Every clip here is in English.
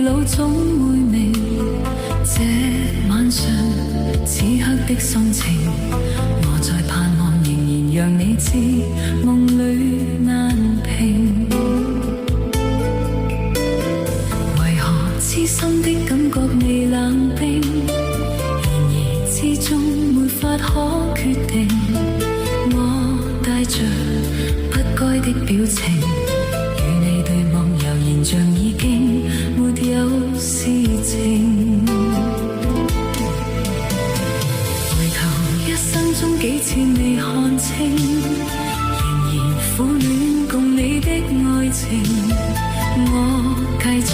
老總會明，這晚上此刻的心情，我在盼望仍然讓你知，夢裏難平。為何痴心的感覺未冷冰？然而之中沒法可決定，我帶着不該的表情，與你對望悠然像已經沒有事情。回頭一生中幾次未看清，仍然苦戀共你的愛情，我繼續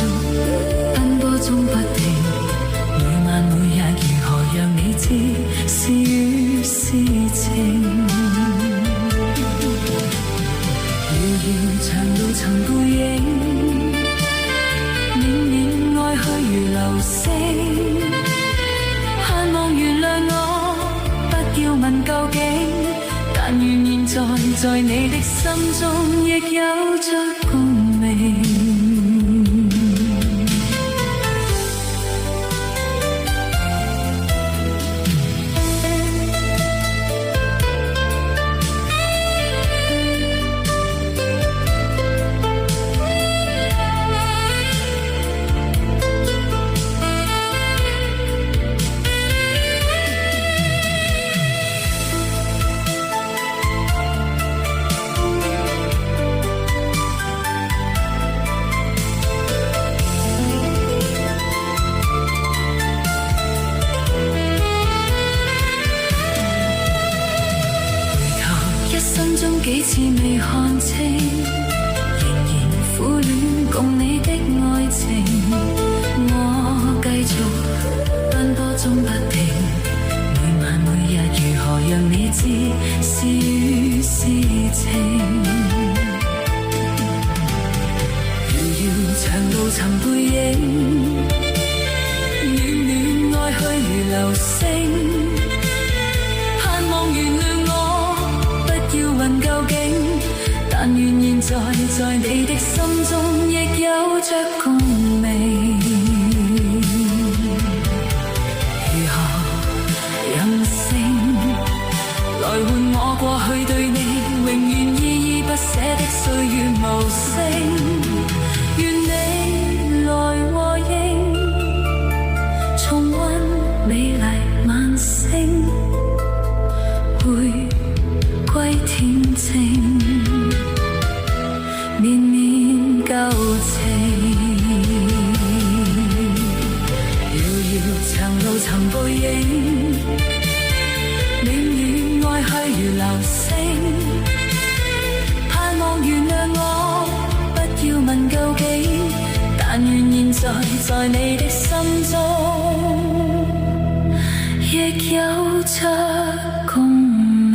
奔波中不停，每晚每日如何讓你知是與是情。遙遙長路尋背影，暖暖愛去如流星，盼望原諒我，不要問究竟，但願現在你的心中亦有着共鳴。幾次未看清，仍然苦戀共你的愛情，我繼續奔波中不停，每晚每日如何讓你知是與是情。遙遙長路尋背影，暖暖愛去如流星，盼望原諒我，不要問究竟，但願現在你的心中亦有着共鳴。如何任性來換我過去對你永遠依依不捨的歲月無聲，願你來和應，重溫美麗晚星，回歸恬靜，綿綿舊情。遙遙長路尋背影，暖暖愛去如流星，盼望原諒我，不要問究竟，但願現在你的心中亦有着共鳴。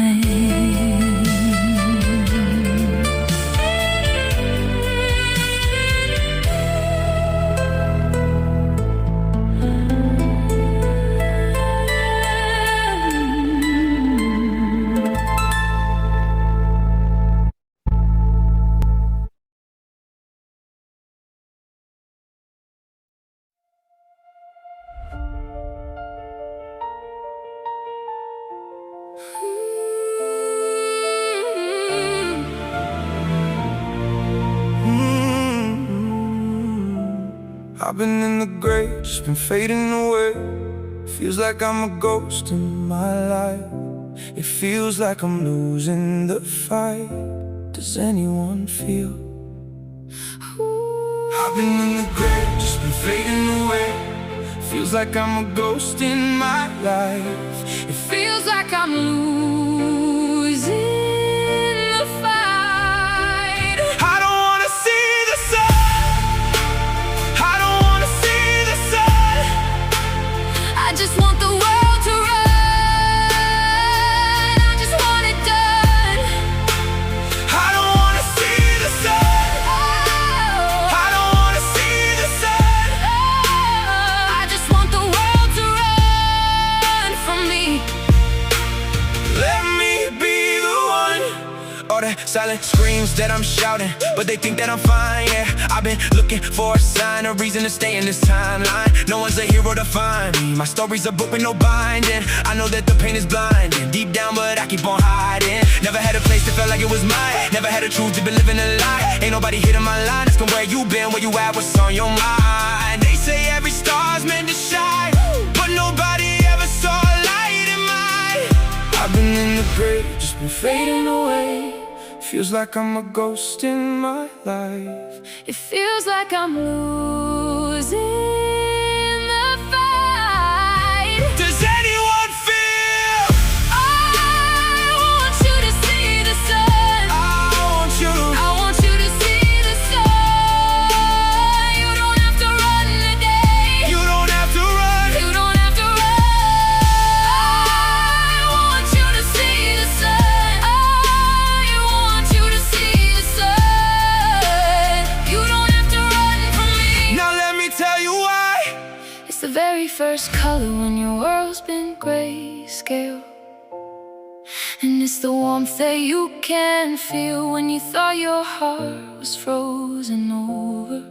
I've been in the grave, just been fading away. Feels like I'm a ghost in my life. It feels like I'm losing the fight. Does anyone feel? I've been in the grave, just been fading away. Feels like I'm a ghost in my life. It feels like I'm losing the fight. I don't wanna see the sun. I don't wanna see the sun. I just want the world to run. I just want it done. I don't wanna see the sun. I don't wanna see the sun. I just want the world to run from me. Let me be the one. Silent screams that I'm shouting, but they think that I'm fine, yeah. I've been looking for a sign, a reason to stay in this timeline. No one's a hero to find me. My story's a book with no binding. I know that the pain is blinding deep down, but I keep on hiding. Never had a place that felt like it was mine. Never had a truth to been living a lie. Ain't nobody hitting my line, asking where you been, where you at, what's on your mind. They say every star's meant to shine, but nobody ever saw a light in mine. I've been in the grave, just been fading away. Feels like I'm a ghost in my life. It feels like I'm losing the fight. Does anyone feel? I want you to see the sun. I want you to see the sun. You don't have to run today. You don't have to run. You don't have to run. I want you to see the sun. I want you to see the sun. You don't have to run from me. Now let me tell you why. It's the very first color when your world's been grayscale. And it's the warmth that you can feel when you thought your heart was frozen over.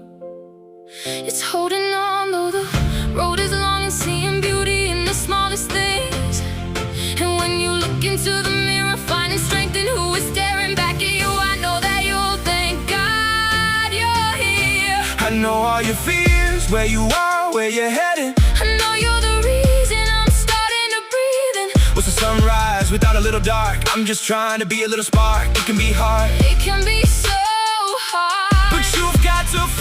It's holding on though the road is long, and seeing beauty in the smallest things. And when you look into the mirror, finding strength in who is staring back at you, I know that you'll thank God you're here. I know all your fears, where you are, where you're headed. I know you're the reason I'm starting to breathe in. What's a sunrise without a little dark? I'm just trying to be a little spark. It can be hard, It can be so hard. but you've got to